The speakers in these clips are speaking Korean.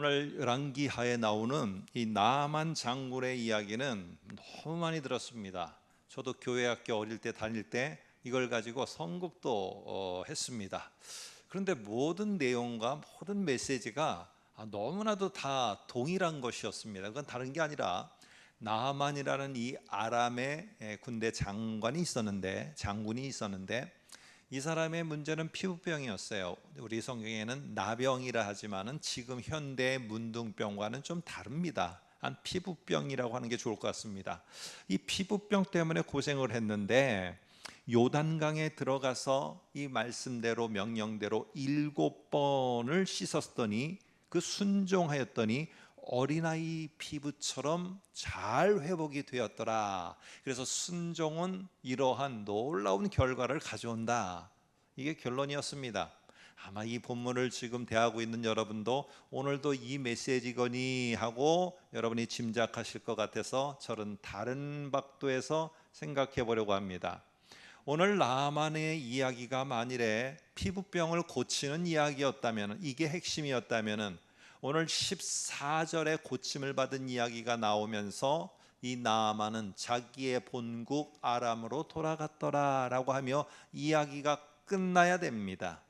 오늘 열왕기하에 나오는 이 나만 장군의 이야기는 너무 많이 들었습니다. 저도 교회학교 어릴 때 다닐 때 이걸 가지고 선곡도 했습니다. 그런데 모든 내용과 모든 메시지가 너무나도 다 동일한 것이었습니다. 그건 다른 게 아니라 나만이라는 이 아람의 군대 장군이 있었는데 이 사람의 문제는 피부병이었어요. 우리 성경에는 나병이라 하지만은 지금 현대 문둥병과는 좀 다릅니다. 한 피부병이라고 하는 게 좋을 것 같습니다. 이 피부병 때문에 고생을 했는데 요단강에 들어가서 이 말씀대로 명령대로 7번을 씻었더니 그 순종하였더니 어린아이 피부처럼 잘 회복이 되었더라. 그래서 순종은 이러한 놀라운 결과를 가져온다. 이게 결론이었습니다. 아마 이 본문을 지금 대하고 있는 여러분도 오늘도 이 메시지거니 하고 여러분이 짐작하실 것 같아서 저는 다른 각도에서 생각해 보려고 합니다. 오늘 나만의 이야기가 만일에 피부병을 고치는 이야기였다면, 이게 핵심이었다면 오늘 14절에 고침을 받은 이야기가 나오면서 이 나아만은 자기의 본국 아람으로 돌아갔더라 라고 하며 이야기가 끝나야 됩니다.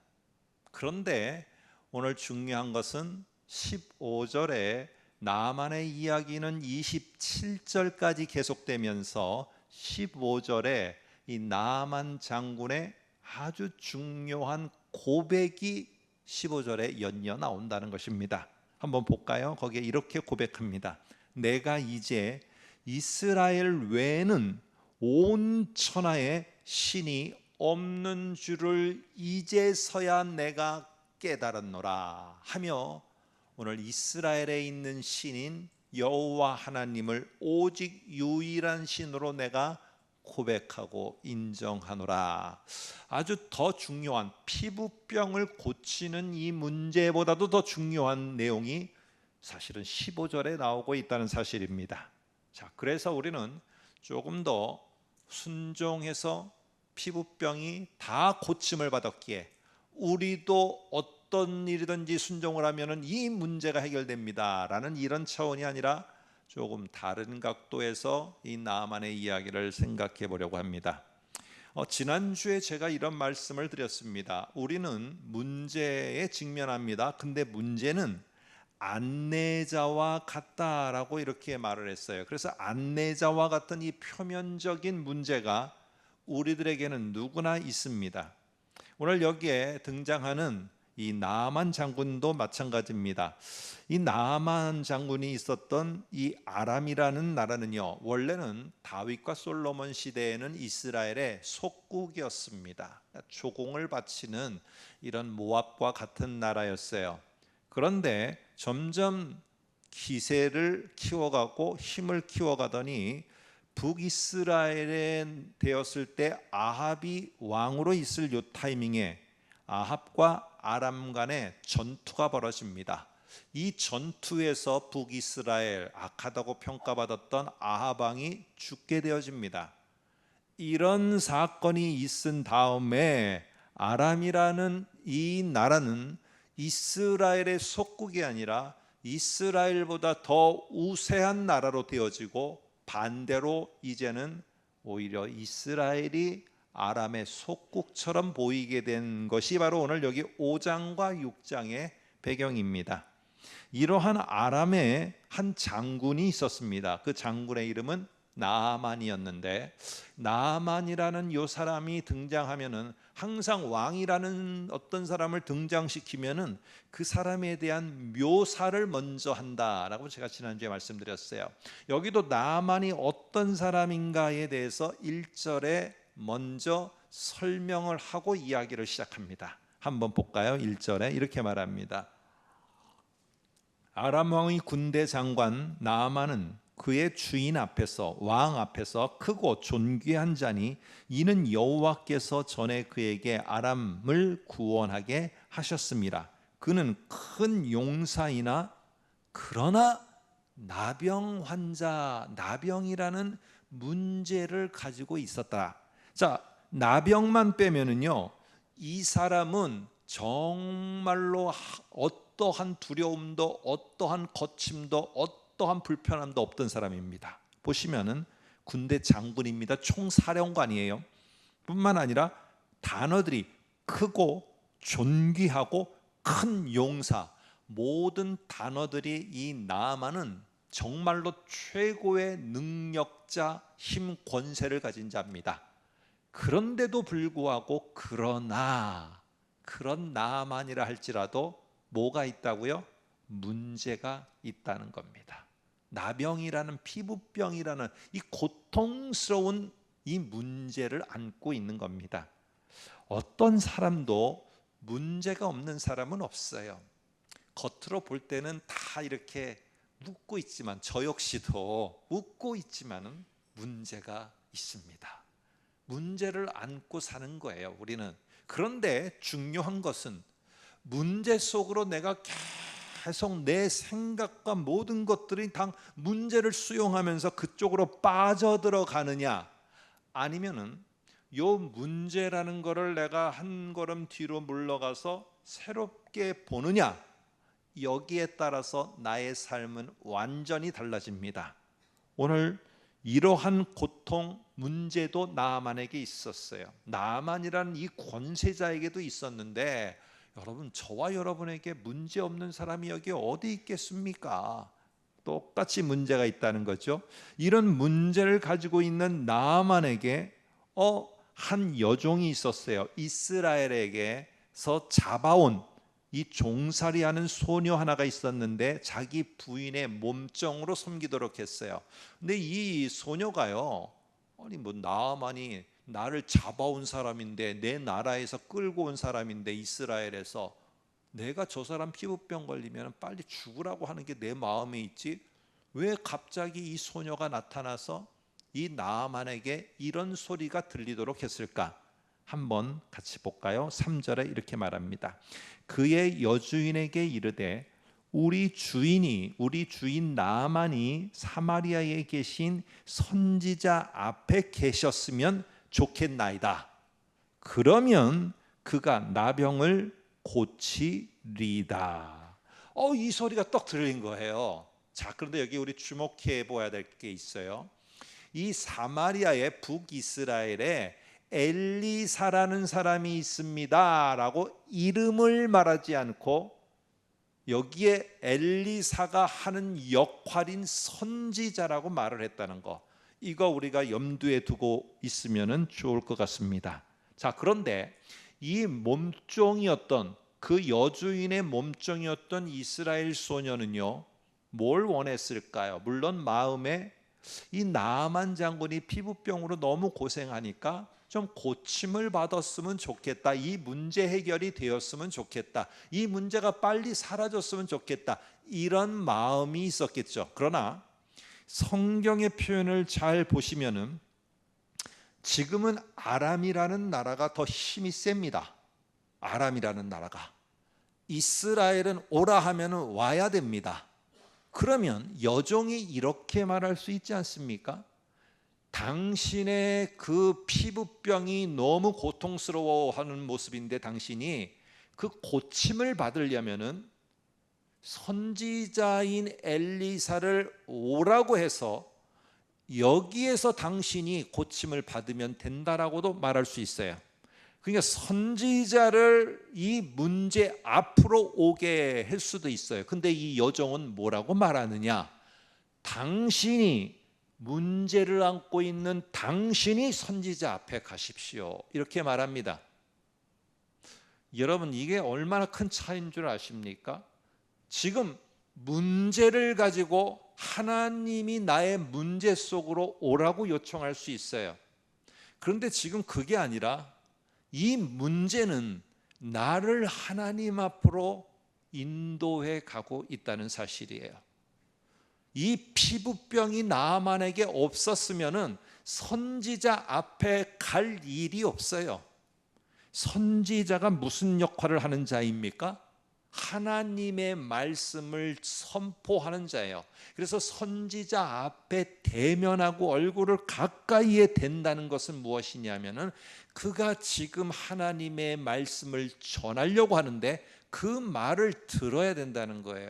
그런데 오늘 중요한 것은 15절에 나아만의 이야기는 27절까지 계속되면서 15절에 이 나아만 장군의 아주 중요한 고백이 15절에 연이어 나온다는 것입니다. 한번 볼까요? 거기에 이렇게 고백합니다. 내가 이제 이스라엘 외에는 온 천하에 신이 없는 줄을 이제서야 내가 깨달았노라 하며 오늘 이스라엘에 있는 신인 여호와 하나님을 오직 유일한 신으로 내가 고백하고 인정하노라. 아주 더 중요한 피부병을 고치는 이 문제보다도 더 중요한 내용이 사실은 15절에 나오고 있다는 사실입니다. 자, 그래서 우리는 조금 더 순종해서 피부병이 다 고침을 받았기에 우리도 어떤 일이든지 순종을 하면은 이 문제가 해결됩니다 라는 이런 차원이 아니라 조금 다른 각도에서 이 나아만의 이야기를 생각해 보려고 합니다. 지난주에 제가 이런 말씀을 드렸습니다. 우리는 문제에 직면합니다. 근데 문제는 안내자와 같다라고 이렇게 말을 했어요. 그래서 안내자와 같은 이 표면적인 문제가 우리들에게는 누구나 있습니다. 오늘 여기에 등장하는 이 나아만 장군도 마찬가지입니다. 이 나아만 장군이 있었던 이 아람이라는 나라는요, 원래는 다윗과 솔로몬 시대에는 이스라엘의 속국이었습니다. 조공을 바치는 이런 모압과 같은 나라였어요. 그런데 점점 기세를 키워가고 힘을 키워가더니 북이스라엘에 되었을 때 아합이 왕으로 있을 요 타이밍에 아합과 아람 간의 전투가 벌어집니다. 이 전투에서 북이스라엘 악하다고 평가받았던 아합 왕이 죽게 되어집니다. 이런 사건이 있은 다음에 아람이라는 이 나라는 이스라엘의 속국이 아니라 이스라엘보다 더 우세한 나라로 되어지고 반대로 이제는 오히려 이스라엘이 아람의 속국처럼 보이게 된 것이 바로 오늘 여기 5장과 6장의 배경입니다. 이러한 아람의 한 장군이 있었습니다. 그 장군의 이름은 나아만이었는데 나아만이라는 요 사람이 등장하면은 항상 왕이라는 어떤 사람을 등장시키면은 그 사람에 대한 묘사를 먼저 한다라고 제가 지난주에 말씀드렸어요. 여기도 나아만이 어떤 사람인가에 대해서 1절에 먼저 설명을 하고 이야기를 시작합니다. 한번 볼까요? 1절에 이렇게 말합니다. 아람 왕의 군대 장관 나아만은 그의 주인 앞에서 왕 앞에서 크고 존귀한 자니 이는 여호와께서 전에 그에게 아람을 구원하게 하셨습니다. 그는 큰 용사이나 그러나 나병 환자, 나병이라는 문제를 가지고 있었다. 자, 나병만 빼면은요, 이 사람은 정말로 어떤 어떠한 두려움도 어떠한 거침도 어떠한 불편함도 없던 사람입니다. 보시면은 군대 장군입니다. 총사령관이에요. 뿐만 아니라 단어들이 크고 존귀하고 큰 용사, 모든 단어들이 이 나아만은 정말로 최고의 능력자, 힘, 권세를 가진 자입니다. 그런데도 불구하고 그런 나아만이라 할지라도 뭐가 있다고요? 문제가 있다는 겁니다. 나병이라는, 피부병이라는 이 고통스러운 이 문제를 안고 있는 겁니다. 어떤 사람도 문제가 없는 사람은 없어요. 겉으로 볼 때는 다 이렇게 웃고 있지만, 저 역시도 웃고 있지만은 문제가 있습니다. 문제를 안고 사는 거예요, 우리는. 그런데 중요한 것은 문제 속으로 내가 계속 내 생각과 모든 것들이 다 문제를 수용하면서 그쪽으로 빠져들어가느냐, 아니면은 요 문제라는 거를 내가 한 걸음 뒤로 물러가서 새롭게 보느냐, 여기에 따라서 나의 삶은 완전히 달라집니다. 오늘 이러한 고통, 문제도 나아만에게 있었어요. 나아만이라는 이 권세자에게도 있었는데, 여러분, 저와 여러분에게 문제 없는 사람이 여기 어디 있겠습니까? 똑같이 문제가 있다는 거죠. 이런 문제를 가지고 있는 나아만에게 한 여종이 있었어요. 이스라엘에게서 잡아온 이 종살이하는 소녀 하나가 있었는데 자기 부인의 몸종으로 섬기도록 했어요. 근데 이 소녀가요, 아니 뭐 나아만이 나를 잡아온 사람인데, 내 나라에서 끌고 온 사람인데, 이스라엘에서 내가 저 사람 피부병 걸리면 빨리 죽으라고 하는 게 내 마음에 있지, 왜 갑자기 이 소녀가 나타나서 이 나아만에게 이런 소리가 들리도록 했을까? 한번 같이 볼까요? 3절에 이렇게 말합니다. 그의 여주인에게 이르되 우리 주인 나아만이 사마리아에 계신 선지자 앞에 계셨으면 좋겠나이다. 그러면 그가 나병을 고치리다. 이 소리가 떡 들린 거예요. 자, 그런데 여기 우리 주목해 보아야 될 게 있어요. 이 사마리아의 북이스라엘에 엘리사라는 사람이 있습니다 라고 이름을 말하지 않고, 여기에 엘리사가 하는 역할인 선지자라고 말을 했다는 거, 이거 우리가 염두에 두고 있으면 좋을 것 같습니다. 자, 그런데 이 몸종이었던, 그 여주인의 몸종이었던 이스라엘 소녀는요, 뭘 원했을까요? 물론 마음에 이 나아만 장군이 피부병으로 너무 고생하니까 좀 고침을 받았으면 좋겠다, 이 문제 해결이 되었으면 좋겠다, 이 문제가 빨리 사라졌으면 좋겠다, 이런 마음이 있었겠죠. 그러나 성경의 표현을 잘 보시면은 지금은 아람이라는 나라가 더 힘이 셉니다. 아람이라는 나라가. 이스라엘은 오라 하면은 와야 됩니다. 그러면 여종이 이렇게 말할 수 있지 않습니까? 당신의 그 피부병이 너무 고통스러워하는 모습인데 당신이 그 고침을 받으려면은 선지자인 엘리사를 오라고 해서 여기에서 당신이 고침을 받으면 된다라고도 말할 수 있어요. 그러니까 선지자를 이 문제 앞으로 오게 할 수도 있어요. 근데 이 여종은 뭐라고 말하느냐? 당신이 문제를 안고 있는 당신이 선지자 앞에 가십시오, 이렇게 말합니다. 여러분, 이게 얼마나 큰 차이인 줄 아십니까? 지금 문제를 가지고 하나님이 나의 문제 속으로 오라고 요청할 수 있어요. 그런데 지금 그게 아니라 이 문제는 나를 하나님 앞으로 인도해 가고 있다는 사실이에요. 이 피부병이 나아만에게 없었으면은 선지자 앞에 갈 일이 없어요. 선지자가 무슨 역할을 하는 자입니까? 하나님의 말씀을 선포하는 자예요. 그래서 선지자 앞에 대면하고 얼굴을 가까이에 댄다는 것은 무엇이냐면은 그가 지금 하나님의 말씀을 전하려고 하는데 그 말을 들어야 된다는 거예요.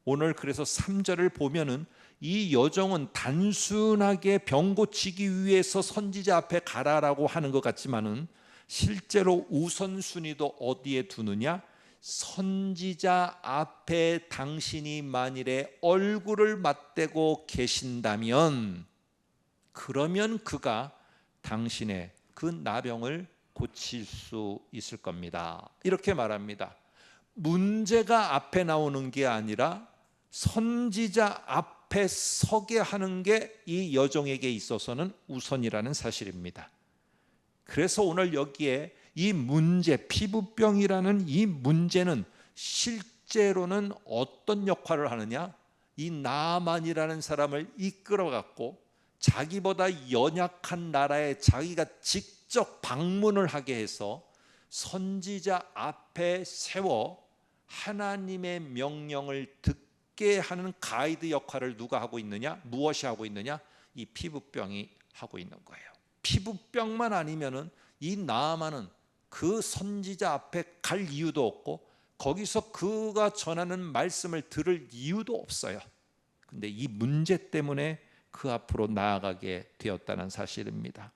오늘 그래서 3절을 보면은 이 여종은 단순하게 병 고치기 위해서 선지자 앞에 가라라고 하는 것 같지만은 실제로 우선순위도 어디에 두느냐? 선지자 앞에 당신이 만일에 얼굴을 맞대고 계신다면 그러면 그가 당신의 그 나병을 고칠 수 있을 겁니다. 이렇게 말합니다. 문제가 앞에 나오는 게 아니라 선지자 앞에 서게 하는 게 이 여종에게 있어서는 우선이라는 사실입니다. 그래서 오늘 여기에 이 문제, 피부병이라는 이 문제는 실제로는 어떤 역할을 하느냐? 이 나만이라는 사람을 이끌어갖고 자기보다 연약한 나라에 자기가 직접 방문을 하게 해서 선지자 앞에 세워 하나님의 명령을 듣게 하는 가이드 역할을 누가 하고 있느냐? 무엇이 하고 있느냐? 이 피부병이 하고 있는 거예요. 피부병만 아니면은 이 나아만은 그 선지자 앞에 갈 이유도 없고 거기서 그가 전하는 말씀을 들을 이유도 없어요. 근데 이 문제 때문에 그 앞으로 나아가게 되었다는 사실입니다.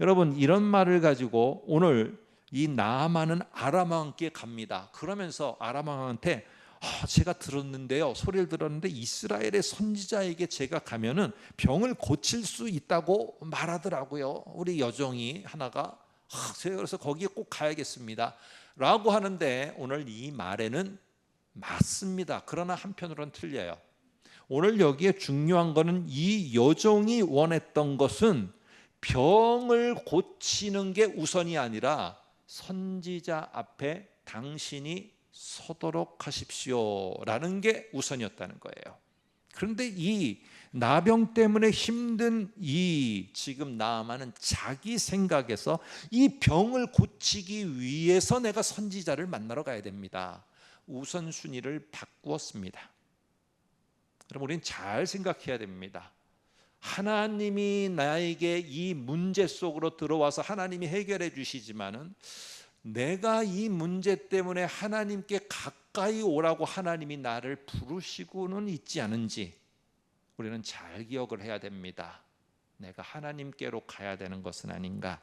여러분, 이런 말을 가지고 오늘 이 나아만은 아람 왕께 갑니다. 그러면서 아람 왕한테 제가 들었는데요, 소리를 들었는데 이스라엘의 선지자에게 제가 가면은 병을 고칠 수 있다고 말하더라고요. 우리 여종이 하나가 제가 그래서 거기에 꼭 가야겠습니다 라고 하는데 오늘 이 말에는 맞습니다. 그러나 한편으로는 틀려요. 오늘 여기에 중요한 것은 이 여종이 원했던 것은 병을 고치는 게 우선이 아니라 선지자 앞에 당신이 서도록 하십시오 라는 게 우선이었다는 거예요. 그런데 이 나병 때문에 힘든 이 지금 나아만은 자기 생각에서 이 병을 고치기 위해서 내가 선지자를 만나러 가야 됩니다. 우선순위를 바꾸었습니다. 여러분, 우리는 잘 생각해야 됩니다. 하나님이 나에게 이 문제 속으로 들어와서 하나님이 해결해 주시지만은 내가 이 문제 때문에 하나님께 가까이 오라고 하나님이 나를 부르시고는 있지 않은지 우리는 잘 기억을 해야 됩니다. 내가 하나님께로 가야 되는 것은 아닌가.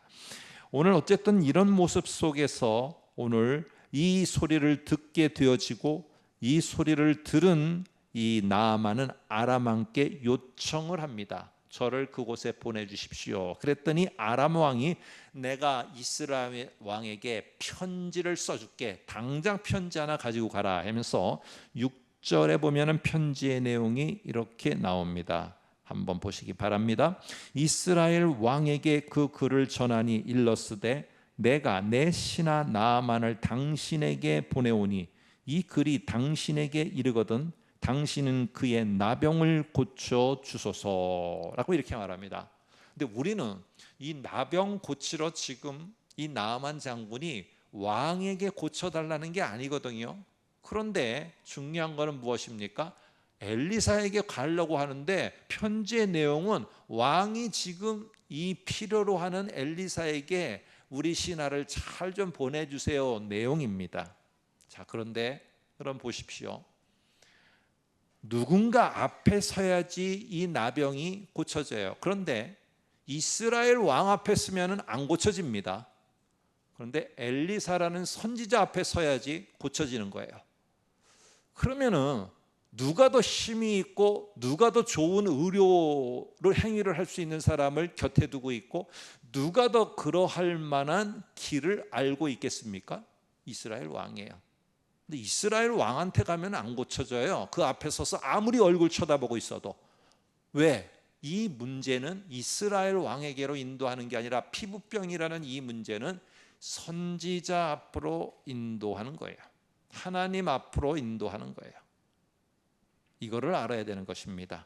오늘 어쨌든 이런 모습 속에서 오늘 이 소리를 듣게 되어지고 이 소리를 들은 이 나아만은 아람 왕께 요청을 합니다. 저를 그곳에 보내주십시오. 그랬더니 아람 왕이 내가 이스라엘 왕에게 편지를 써줄게. 당장 편지 하나 가지고 가라 하면서 6절에 보면은 편지의 내용이 이렇게 나옵니다. 한번 보시기 바랍니다. 이스라엘 왕에게 그 글을 전하니 일렀으되 내가 내 신하 나아만을 당신에게 보내오니 이 글이 당신에게 이르거든 당신은 그의 나병을 고쳐 주소서라고 이렇게 말합니다. 근데 우리는 이 나병 고치러 지금 이 나아만 장군이 왕에게 고쳐달라는 게 아니거든요. 그런데 중요한 것은 무엇입니까? 엘리사에게 가려고 하는데 편지의 내용은 왕이 지금 이 필요로 하는 엘리사에게 우리 신하를 잘 좀 보내주세요 내용입니다. 자, 그런데 여러분 보십시오. 누군가 앞에 서야지 이 나병이 고쳐져요. 그런데 이스라엘 왕 앞에 서면은 안 고쳐집니다. 그런데 엘리사라는 선지자 앞에 서야지 고쳐지는 거예요. 그러면은 누가 더 힘이 있고 누가 더 좋은 의료를 행위를 할 수 있는 사람을 곁에 두고 있고 누가 더 그러할 만한 길을 알고 있겠습니까? 이스라엘 왕이에요. 근데 이스라엘 왕한테 가면 안 고쳐져요. 그 앞에 서서 아무리 얼굴 쳐다보고 있어도. 왜? 이 문제는 이스라엘 왕에게로 인도하는 게 아니라 피부병이라는 이 문제는 선지자 앞으로 인도하는 거예요. 하나님 앞으로 인도하는 거예요. 이거를 알아야 되는 것입니다.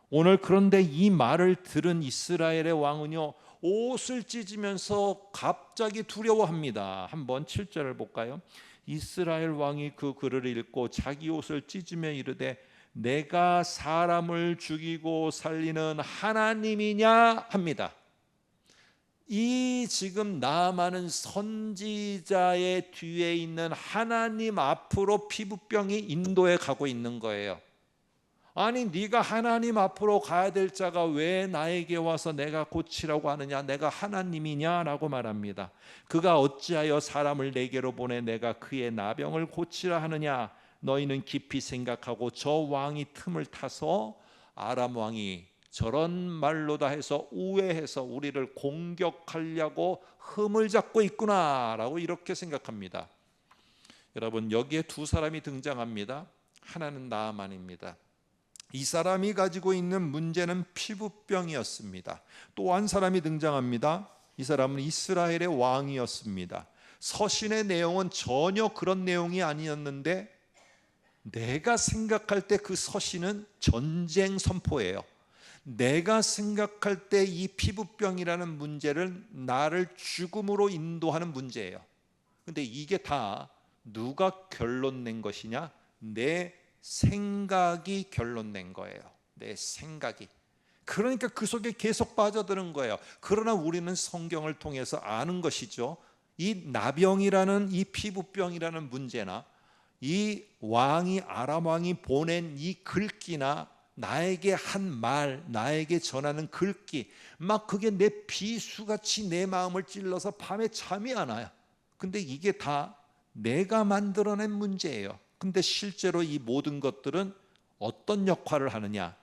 오늘 그런데 이 말을 들은 이스라엘의 왕은요, 옷을 찢으면서 갑자기 두려워합니다. 한번 7절을 볼까요? 이스라엘 왕이 그 글을 읽고 자기 옷을 찢으며 이르되 내가 사람을 죽이고 살리는 하나님이냐 합니다. 이 지금 나아만은 선지자의 뒤에 있는 하나님 앞으로 피부병이 인도해 가고 있는 거예요. 아니 네가 하나님 앞으로 가야 될 자가 왜 나에게 와서 내가 고치라고 하느냐, 내가 하나님이냐라고 말합니다. 그가 어찌하여 사람을 내게로 보내 내가 그의 나병을 고치라 하느냐. 너희는 깊이 생각하고 저 왕이 틈을 타서 아람 왕이 저런 말로다 해서 우회해서 우리를 공격하려고 흠을 잡고 있구나라고 이렇게 생각합니다. 여러분, 여기에 두 사람이 등장합니다. 하나는 나아만입니다. 이 사람이 가지고 있는 문제는 피부병이었습니다. 또 한 사람이 등장합니다. 이 사람은 이스라엘의 왕이었습니다. 서신의 내용은 전혀 그런 내용이 아니었는데 내가 생각할 때 그 서신은 전쟁 선포예요. 내가 생각할 때 이 피부병이라는 문제를 나를 죽음으로 인도하는 문제예요. 근데 이게 다 누가 결론 낸 것이냐? 내 생각이 결론 낸 거예요. 내 생각이. 그러니까 그 속에 계속 빠져드는 거예요. 그러나 우리는 성경을 통해서 아는 것이죠. 이 나병이라는 이 피부병이라는 문제나 이 왕이 아람 왕이 보낸 이 글귀나 나에게 한 말, 나에게 전하는 글귀, 막 그게 내 비수같이 내 마음을 찔러서 밤에 잠이 안 와요. 근데 이게 다 내가 만들어낸 문제예요. 근데 실제로 이 모든 것들은 어떤 역할을 하느냐?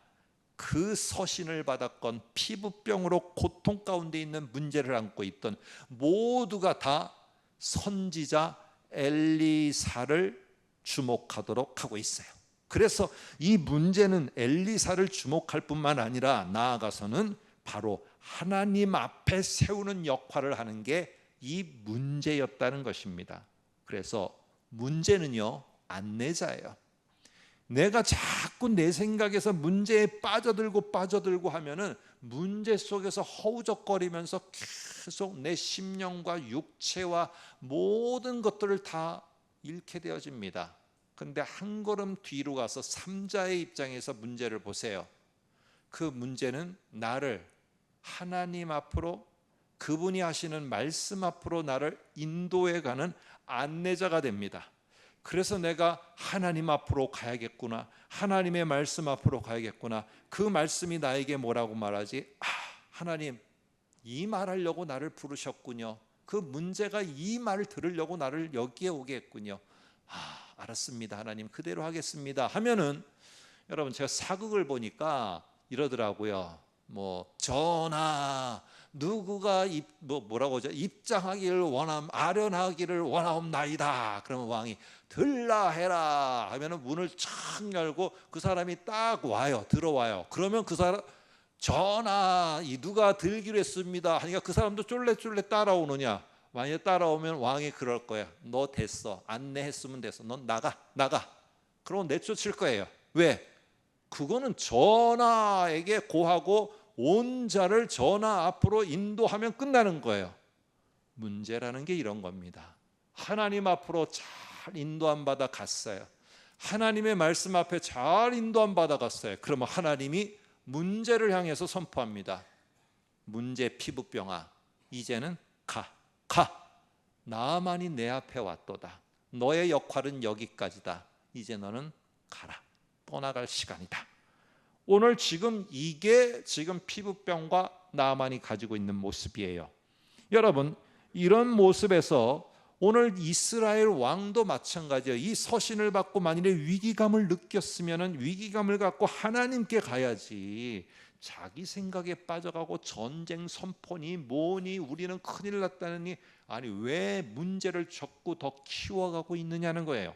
그 서신을 받았건 피부병으로 고통 가운데 있는 문제를 안고 있던 모두가 다 선지자 엘리사를 주목하도록 하고 있어요. 그래서 이 문제는 엘리사를 주목할 뿐만 아니라 나아가서는 바로 하나님 앞에 세우는 역할을 하는 게 이 문제였다는 것입니다. 그래서 문제는요, 안내자예요. 내가 자꾸 내 생각에서 문제에 빠져들고 하면은 문제 속에서 허우적거리면서 계속 내 심령과 육체와 모든 것들을 다 잃게 되어집니다. 그런데 한 걸음 뒤로 가서 삼자의 입장에서 문제를 보세요. 그 문제는 나를 하나님 앞으로, 그분이 하시는 말씀 앞으로 나를 인도해가는 안내자가 됩니다. 그래서 내가 하나님 앞으로 가야겠구나, 하나님의 말씀 앞으로 가야겠구나. 그 말씀이 나에게 뭐라고 말하지? 하나님, 이 말하려고 나를 부르셨군요. 그 문제가 이 말을 들으려고 나를 여기에 오게 했군요. 알았습니다, 하나님, 그대로 하겠습니다 하면은, 여러분, 제가 사극을 보니까 이러더라고요. 전하, 누구가 뭐라고 하죠? 입장하기를 아련하기를 원하옵나이다. 그러면 왕이 들라 해라 하면은 문을 착 열고 그 사람이 딱 와요. 들어와요. 그러면 그 사람, 전하, 이 누가 들기로 했습니다 하니까 그 사람도 쫄래쫄래 따라오느냐? 만약에 따라오면 왕이 그럴 거야. 너 됐어. 안내했으면 됐어. 넌 나가. 그러면 내쫓을 거예요. 왜? 그거는 전하에게 고하고 온 자를 전하 앞으로 인도하면 끝나는 거예요. 문제라는 게 이런 겁니다. 하나님 앞으로 잘 인도함 받아 갔어요. 하나님의 말씀 앞에 잘 인도함 받아 갔어요. 그러면 하나님이 문제를 향해서 선포합니다. 문제 피부병아, 이제는 가. 나만이 내 앞에 왔도다. 너의 역할은 여기까지다. 이제 너는 가라. 떠나갈 시간이다. 오늘 지금 이게 지금 피부병과 나만이 가지고 있는 모습이에요. 여러분, 이런 모습에서 오늘 이스라엘 왕도 마찬가지예요. 이 서신을 받고 만일에 위기감을 느꼈으면 위기감을 갖고 하나님께 가야지, 자기 생각에 빠져가고 전쟁 선포니 뭐니 우리는 큰일 났다느니, 아니 왜 문제를 자꾸 더 키워가고 있느냐는 거예요.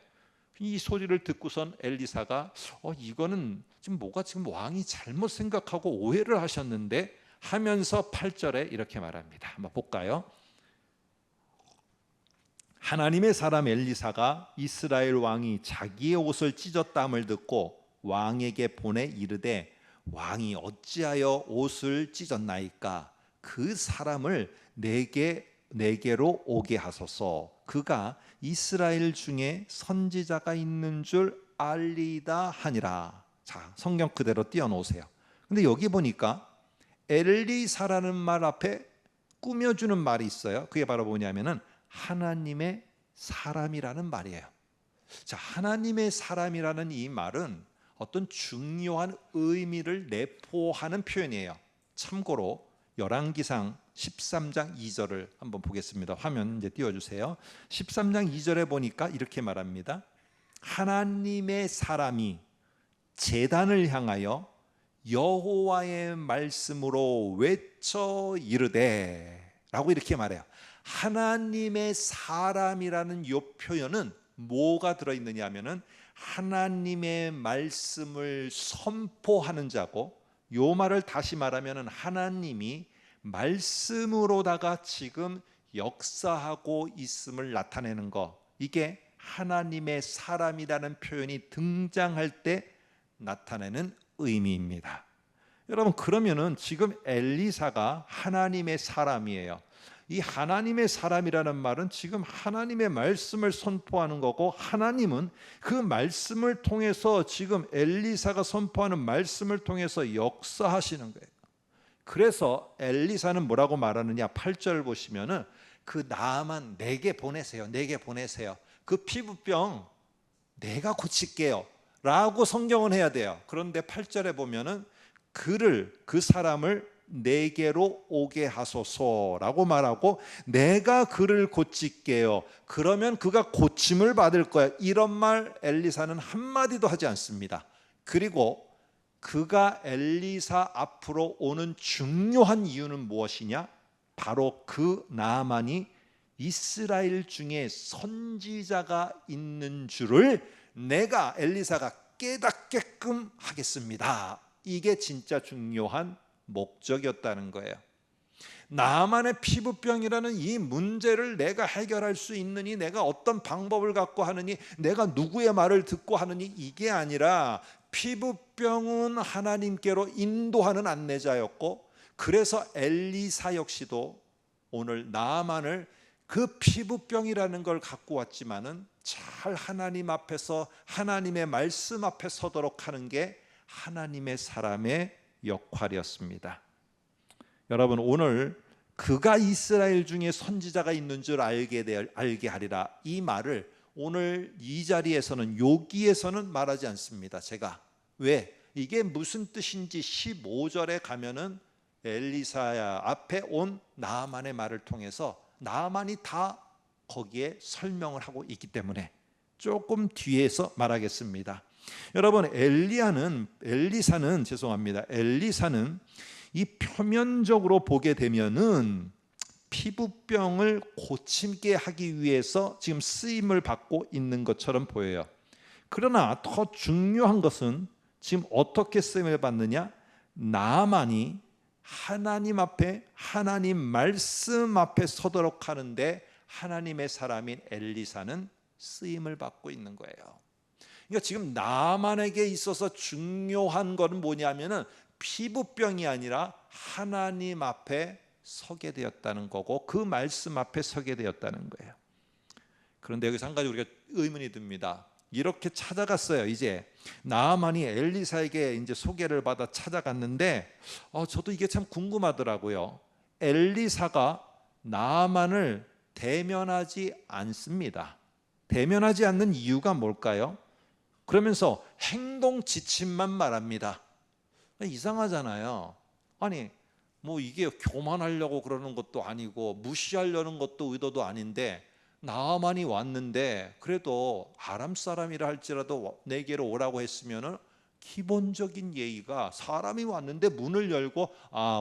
이 소리를 듣고선 엘리사가 이거는 지금 왕이 잘못 생각하고 오해를 하셨는데 하면서 8절에 이렇게 말합니다. 한번 볼까요? 하나님의 사람 엘리사가 이스라엘 왕이 자기의 옷을 찢었다함을 듣고 왕에게 보내 이르되, 왕이 어찌하여 옷을 찢었나이까? 그 사람을 내게로 오게 하소서. 그가 이스라엘 중에 선지자가 있는 줄 알리다 하니라. 자, 성경 그대로 띄워놓으세요. 근데 여기 보니까 엘리사라는 말 앞에 꾸며주는 말이 있어요. 그게 바로 뭐냐면은 하나님의 사람이라는 말이에요. 자, 하나님의 사람이라는 이 말은 어떤 중요한 의미를 내포하는 표현이에요. 참고로 열왕기상 13장 2절을 한번 보겠습니다. 화면 이제 띄워주세요. 13장 2절에 보니까 이렇게 말합니다. 하나님의 사람이 제단을 향하여 여호와의 말씀으로 외쳐 이르되 라고 이렇게 말해요. 하나님의 사람이라는 이 표현은 뭐가 들어있느냐 하면은 하나님의 말씀을 선포하는 자고, 요 말을 다시 말하면은 하나님이 말씀으로다가 지금 역사하고 있음을 나타내는 거, 이게 하나님의 사람이라는 표현이 등장할 때 나타내는 의미입니다. 여러분, 그러면은 지금 엘리사가 하나님의 사람이에요. 이 하나님의 사람이라는 말은 지금 하나님의 말씀을 선포하는 거고, 하나님은 그 말씀을 통해서 지금 엘리사가 선포하는 말씀을 통해서 역사하시는 거예요. 그래서 엘리사는 뭐라고 말하느냐, 8절 보시면은 그 나만 내게 보내세요. 내게 보내세요. 그 피부병 내가 고칠게요 라고 성경은 해야 돼요. 그런데 8절에 보면은 그 사람을 내게로 오게 하소서라고 말하고, 내가 그를 고칠게요. 그러면 그가 고침을 받을 거야. 이런 말 엘리사는 한마디도 하지 않습니다. 그리고 그가 엘리사 앞으로 오는 중요한 이유는 무엇이냐? 바로 그 나아만이 이스라엘 중에 선지자가 있는 줄을 내가 엘리사가 깨닫게끔 하겠습니다. 이게 진짜 중요한 목적이었다는 거예요. 나만의 피부병이라는 이 문제를 내가 해결할 수 있느니, 내가 어떤 방법을 갖고 하느니, 내가 누구의 말을 듣고 하느니, 이게 아니라 피부병은 하나님께로 인도하는 안내자였고, 그래서 엘리사 역시도 오늘 나만을 그 피부병이라는 걸 갖고 왔지만은 잘 하나님 앞에서 하나님의 말씀 앞에 서도록 하는 게 하나님의 사람의 역할이었습니다. 여러분, 오늘 그가 이스라엘 중에 선지자가 있는 줄 알게 하리라, 이 말을 오늘 이 자리에서는, 여기에서는 말하지 않습니다. 제가 왜, 이게 무슨 뜻인지 15절에 가면은 엘리사 앞에 온 나아만의 말을 통해서 나아만이 다 거기에 설명을 하고 있기 때문에 조금 뒤에서 말하겠습니다. 여러분, 엘리사는 이 표면적으로 보게 되면은 피부병을 고치게 하기 위해서 지금 쓰임을 받고 있는 것처럼 보여요. 그러나 더 중요한 것은 지금 어떻게 쓰임을 받느냐? 나아만이 하나님 앞에, 하나님 말씀 앞에 서도록 하는데 하나님의 사람인 엘리사는 쓰임을 받고 있는 거예요. 그러니까 지금 나만에게 있어서 중요한 것은 뭐냐면은 피부병이 아니라 하나님 앞에 서게 되었다는 거고, 그 말씀 앞에 서게 되었다는 거예요. 그런데 여기서 한 가지 우리가 의문이 듭니다. 이렇게 찾아갔어요. 이제 나아만이 엘리사에게 이제 소개를 받아 찾아갔는데, 저도 이게 참 궁금하더라고요. 엘리사가 나아만을 대면하지 않습니다. 대면하지 않는 이유가 뭘까요? 그러면서 행동 지침만 말합니다. 이상하잖아요. 아니, 뭐 이게 교만하려고 그러는 것도 아니고 무시하려는 것도 의도도 아닌데, 나아만이 왔는데 그래도 아람 사람이라 할지라도 내게로 오라고 했으면은 기본적인 예의가, 사람이 왔는데 문을 열고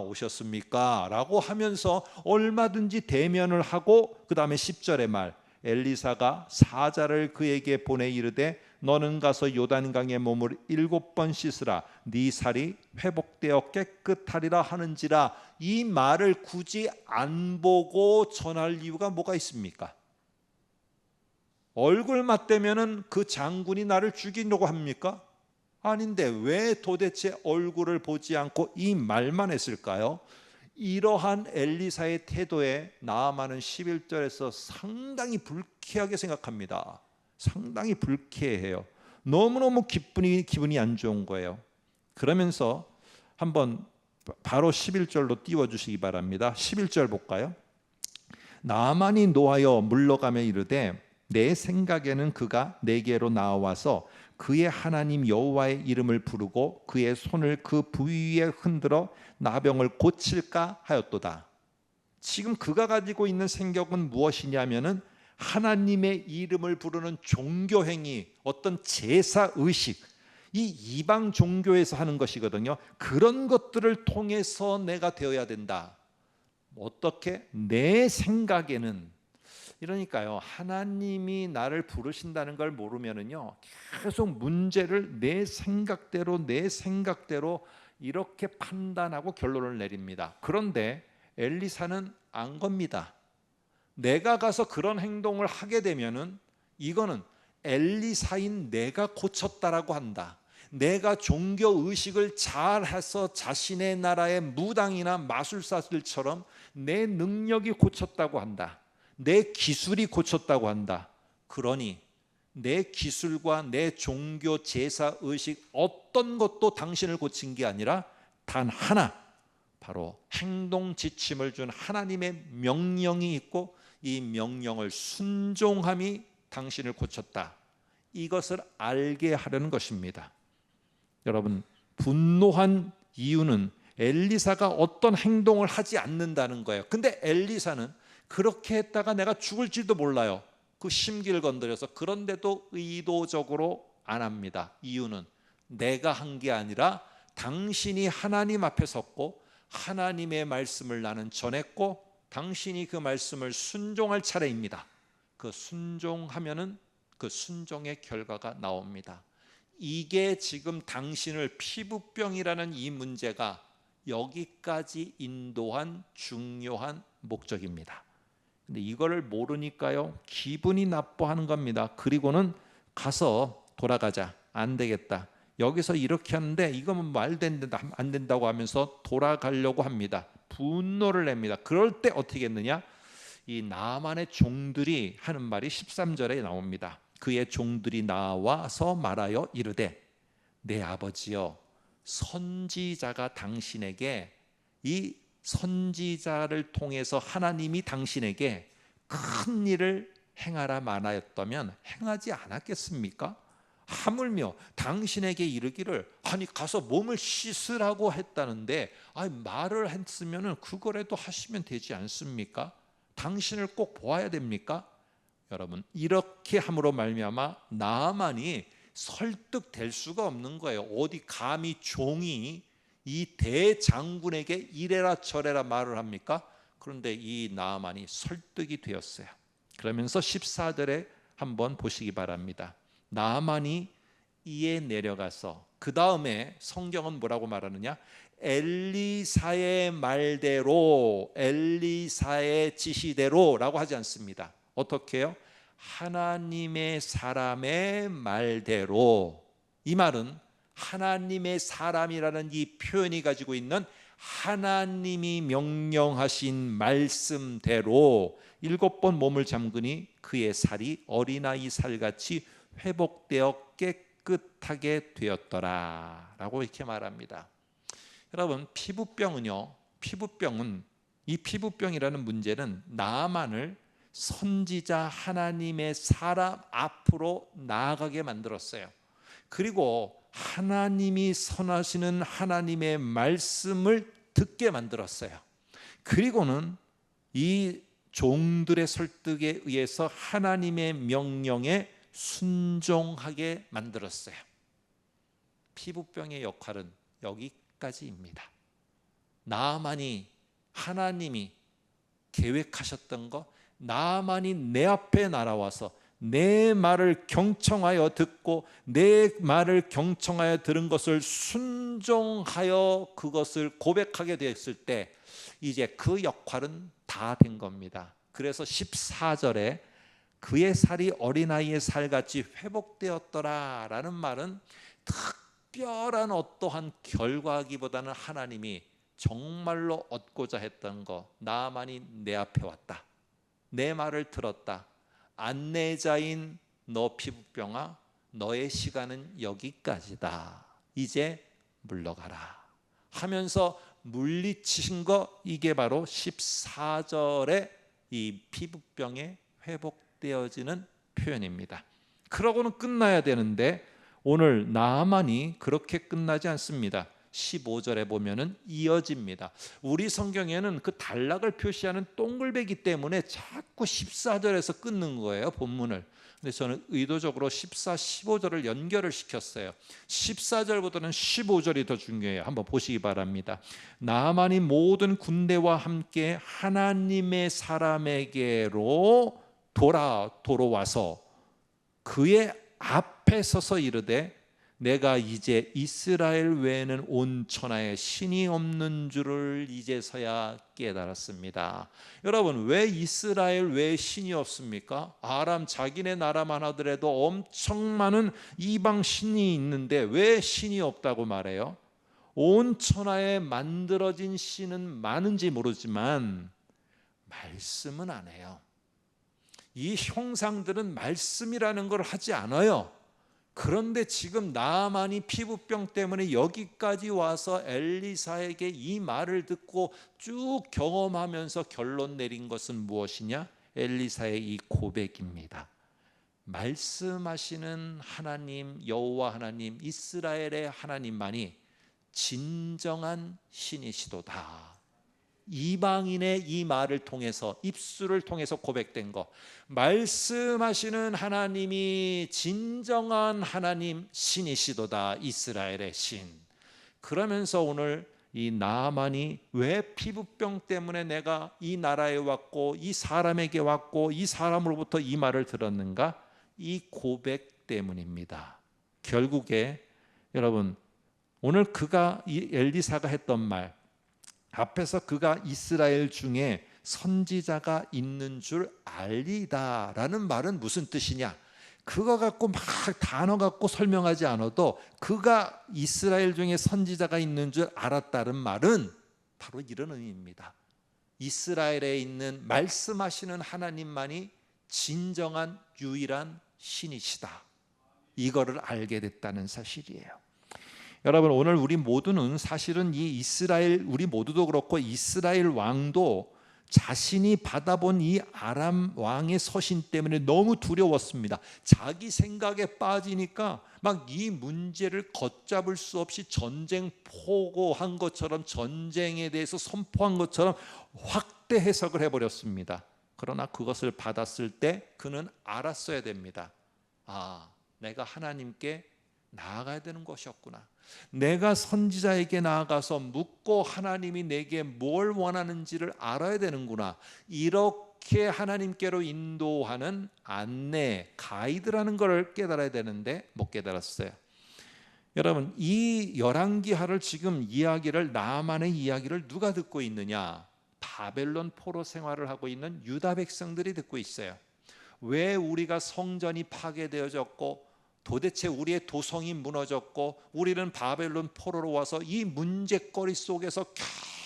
오셨습니까? 라고 하면서 얼마든지 대면을 하고, 그 다음에 10절의 말, 엘리사가 사자를 그에게 보내 이르되 너는 가서 요단강에 몸을 7번 씻으라, 네 살이 회복되어 깨끗하리라 하는지라. 이 말을 굳이 안 보고 전할 이유가 뭐가 있습니까? 얼굴 맞대면은 그 장군이 나를 죽이려고 합니까? 아닌데 왜 도대체 얼굴을 보지 않고 이 말만 했을까요? 이러한 엘리사의 태도에 나아만은 11절에서 상당히 불쾌하게 생각합니다. 상당히 불쾌해요. 너무너무 기분이 안 좋은 거예요. 그러면서 한번 바로 11절로 띄워주시기 바랍니다. 11절 볼까요? 나만이 노하여 물러가며 이르되 내 생각에는 그가 내게로 나와서 그의 하나님 여호와의 이름을 부르고 그의 손을 그 부위에 흔들어 나병을 고칠까 하였도다. 지금 그가 가지고 있는 생각은 무엇이냐면은 하나님의 이름을 부르는 종교 행위, 어떤 제사 의식, 이 이방 종교에서 하는 것이거든요. 그런 것들을 통해서 내가 되어야 된다. 어떻게? 내 생각에는. 이러니까요, 하나님이 나를 부르신다는 걸 모르면은요, 계속 문제를 내 생각대로 이렇게 판단하고 결론을 내립니다. 그런데 엘리사는 안 겁니다. 내가 가서 그런 행동을 하게 되면은 이거는 엘리사인 내가 고쳤다라고 한다. 내가 종교 의식을 잘해서 자신의 나라의 무당이나 마술사들처럼 내 능력이 고쳤다고 한다. 내 기술이 고쳤다고 한다. 그러니 내 기술과 내 종교 제사 의식 어떤 것도 당신을 고친 게 아니라 단 하나, 바로 행동 지침을 준 하나님의 명령이 있고 이 명령을 순종함이 당신을 고쳤다. 이것을 알게 하려는 것입니다. 여러분, 분노한 이유는 엘리사가 어떤 행동을 하지 않는다는 거예요. 근데 엘리사는 그렇게 했다가 내가 죽을지도 몰라요. 그 심기를 건드려서. 그런데도 의도적으로 안 합니다. 이유는 내가 한 게 아니라 당신이 하나님 앞에 섰고 하나님의 말씀을 나는 전했고 당신이 그 말씀을 순종할 차례입니다. 그 순종하면은 그 순종의 결과가 나옵니다. 이게 지금 당신을 피부병이라는 이 문제가 여기까지 인도한 중요한 목적입니다. 근데 이거를 모르니까요, 기분이 나빠하는 겁니다. 그리고는 가서 돌아가자. 안 되겠다. 여기서 이렇게 하는데 이건 말도 안 된다고 하면서 돌아가려고 합니다. 분노를 냅니다. 그럴 때 어떻게 했느냐? 이 나만의 종들이 하는 말이 13절에 나옵니다. 그의 종들이 나와서 말하여 이르되 내 아버지여, 선지자가 당신에게, 이 선지자를 통해서 하나님이 당신에게 큰 일을 행하라 말하였다면 행하지 않았겠습니까? 하물며 당신에게 이르기를 아니 가서 몸을 씻으라고 했다는데 말을 했으면 그거라도 하시면 되지 않습니까? 당신을 꼭 보아야 됩니까? 여러분, 이렇게 함으로 말미암아 나만이 설득될 수가 없는 거예요. 어디 감히 종이 이 대장군에게 이래라 저래라 말을 합니까? 그런데 이 나만이 설득이 되었어요. 그러면서 14절에 한번 보시기 바랍니다. 나만이 이에 내려가서, 그 다음에 성경은 뭐라고 말하느냐? 엘리사의 말대로, 엘리사의 지시대로라고 하지 않습니다. 어떻게 해요? 하나님의 사람의 말대로. 이 말은 하나님의 사람이라는 이 표현이 가지고 있는 하나님이 명령하신 말씀대로 7번 몸을 잠그니 그의 살이 어린아이 살같이 회복되어 깨끗하게 되었더라 라고 이렇게 말합니다. 여러분, 피부병은요, 이 피부병이라는 문제는 나만을 선지자 하나님의 사람 앞으로 나아가게 만들었어요. 그리고 하나님이 선하시는 하나님의 말씀을 듣게 만들었어요. 그리고는 이 종들의 설득에 의해서 하나님의 명령에 순종하게 만들었어요. 피부병의 역할은 여기까지입니다. 나만이, 하나님이 계획하셨던 것, 나만이 내 앞에 날아와서 내 말을 경청하여 듣고 내 말을 경청하여 들은 것을 순종하여 그것을 고백하게 되었을 때 이제 그 역할은 다 된 겁니다. 그래서 14절에 그의 살이 어린아이의 살같이 회복되었더라 라는 말은 특별한 어떠한 결과기보다는 하나님이 정말로 얻고자 했던 거, 나만이 내 앞에 왔다, 내 말을 들었다, 안내자인 너 피부병아, 너의 시간은 여기까지다, 이제 물러가라 하면서 물리치신 거, 이게 바로 14절에 이 피부병에 회복되어지는 표현입니다. 그러고는 끝나야 되는데 오늘 나아만이 그렇게 끝나지 않습니다. 15절에 보면은 이어집니다. 우리 성경에는 그 단락을 표시하는 동글배기 때문에 자꾸 14절에서 끊는 거예요, 본문을. 근데 저는 의도적으로 14, 15절을 연결을 시켰어요. 14절보다는 15절이 더 중요해요. 한번 보시기 바랍니다. 나아만이 모든 군대와 함께 하나님의 사람에게로 돌아와서 그의 앞에 서서 이르되 내가 이제 이스라엘 외에는 온 천하에 신이 없는 줄을 이제서야 깨달았습니다. 여러분, 왜 이스라엘 외에 신이 없습니까? 아람 자기네 나라만 하더라도 엄청 많은 이방 신이 있는데 왜 신이 없다고 말해요? 온 천하에 만들어진 신은 많은지 모르지만 말씀은 안 해요. 이 형상들은 말씀이라는 걸 하지 않아요. 그런데 지금 나아만이 피부병 때문에 여기까지 와서 엘리사에게 이 말을 듣고 쭉 경험하면서 결론 내린 것은 무엇이냐? 엘리사의 이 고백입니다. 말씀하시는 하나님, 여호와 하나님, 이스라엘의 하나님만이 진정한 신이시도다. 이방인의 이 말을 통해서, 입술을 통해서 고백된 것, 말씀하시는 하나님이 진정한 하나님 신이시도다, 이스라엘의 신. 그러면서 오늘 이 나아만이 왜 피부병 때문에 내가 이 나라에 왔고 이 사람에게 왔고 이 사람으로부터 이 말을 들었는가? 이 고백 때문입니다. 결국에 여러분, 오늘 그가, 이 엘리사가 했던 말, 앞에서 그가 이스라엘 중에 선지자가 있는 줄 알리다 라는 말은 무슨 뜻이냐? 그거 갖고 막 단어 갖고 설명하지 않아도 그가 이스라엘 중에 선지자가 있는 줄 알았다는 말은 바로 이런 의미입니다. 이스라엘에 있는 말씀하시는 하나님만이 진정한 유일한 신이시다, 이거를 알게 됐다는 사실이에요. 여러분, 오늘 우리 모두는 사실은 이 이스라엘, 우리 모두도 그렇고 이스라엘 왕도 자신이 받아본 이 아람 왕의 서신 때문에 너무 두려웠습니다. 자기 생각에 빠지니까 막 이 문제를 걷잡을 수 없이 전쟁 포고한 것처럼, 전쟁에 대해서 선포한 것처럼 확대 해석을 해버렸습니다. 그러나 그것을 받았을 때 그는 알았어야 됩니다. 아, 내가 하나님께 나아가야 되는 것이었구나. 내가 선지자에게 나아가서 묻고 하나님이 내게 뭘 원하는지를 알아야 되는구나. 이렇게 하나님께로 인도하는 안내, 가이드라는 걸 깨달아야 되는데 못 깨달았어요. 여러분, 이 열왕기하를 지금 이야기를, 나아만의 이야기를 누가 듣고 있느냐? 바벨론 포로 생활을 하고 있는 유다 백성들이 듣고 있어요. 왜 우리가 성전이 파괴되어졌고 도대체 우리의 도성이 무너졌고 우리는 바벨론 포로로 와서 이 문제거리 속에서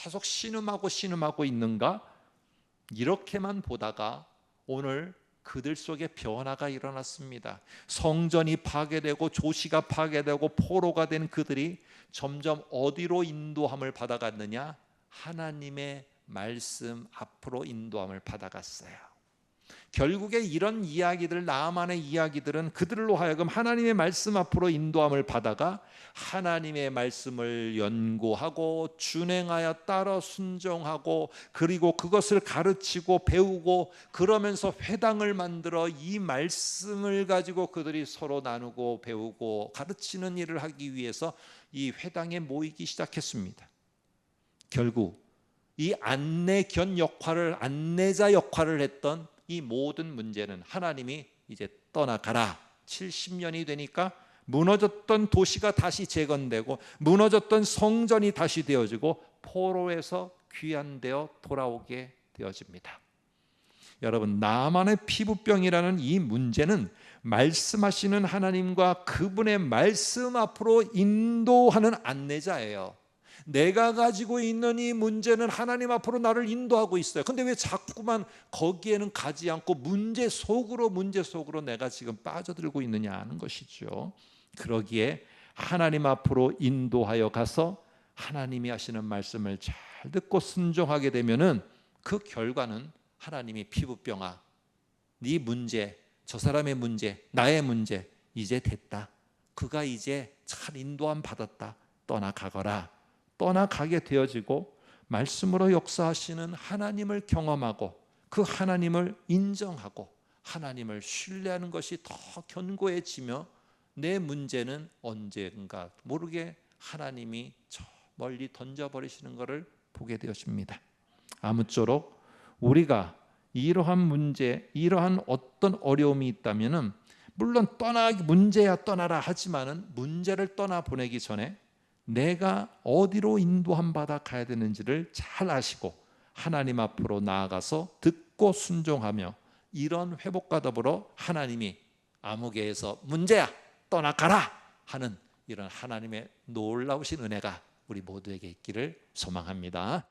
계속 신음하고 있는가? 이렇게만 보다가 오늘 그들 속에 변화가 일어났습니다. 성전이 파괴되고 조시가 파괴되고 포로가 된 그들이 점점 어디로 인도함을 받아갔느냐? 하나님의 말씀 앞으로 인도함을 받아갔어요. 결국에 이런 이야기들, 나아만의 이야기들은 그들로 하여금 하나님의 말씀 앞으로 인도함을 받아가 하나님의 말씀을 연구하고 준행하여 따라 순종하고, 그리고 그것을 가르치고 배우고, 그러면서 회당을 만들어 이 말씀을 가지고 그들이 서로 나누고 배우고 가르치는 일을 하기 위해서 이 회당에 모이기 시작했습니다. 결국 이 안내견 역할을, 안내자 역할을 했던 이 모든 문제는 하나님이 이제 떠나가라, 70년이 되니까 무너졌던 도시가 다시 재건되고 무너졌던 성전이 다시 되어지고 포로에서 귀환되어 돌아오게 되어집니다. 여러분, 나만의 피부병이라는 이 문제는 말씀하시는 하나님과 그분의 말씀 앞으로 인도하는 안내자예요. 내가 가지고 있는 이 문제는 하나님 앞으로 나를 인도하고 있어요. 근데 왜 자꾸만 거기에는 가지 않고 문제 속으로 내가 지금 빠져들고 있느냐 하는 것이죠. 그러기에 하나님 앞으로 인도하여 가서 하나님이 하시는 말씀을 잘 듣고 순종하게 되면은 그 결과는 하나님이 피부병아, 네 문제, 저 사람의 문제, 나의 문제 이제 됐다. 그가 이제 잘 인도함 받았다. 떠나가거라. 떠나가게 되어지고 말씀으로 역사하시는 하나님을 경험하고 그 하나님을 인정하고 하나님을 신뢰하는 것이 더 견고해지며 내 문제는 언젠가 모르게 하나님이 저 멀리 던져버리시는 것을 보게 되어집니다. 아무쪼록 우리가 이러한 문제, 이러한 어떤 어려움이 있다면은 물론 문제야 떠나라 하지만은 문제를 떠나 보내기 전에 내가 어디로 인도함 받아 가야 되는지를 잘 아시고 하나님 앞으로 나아가서 듣고 순종하며 이런 회복과 더불어 하나님이 아무개에서 문제야 떠나가라 하는 이런 하나님의 놀라우신 은혜가 우리 모두에게 있기를 소망합니다.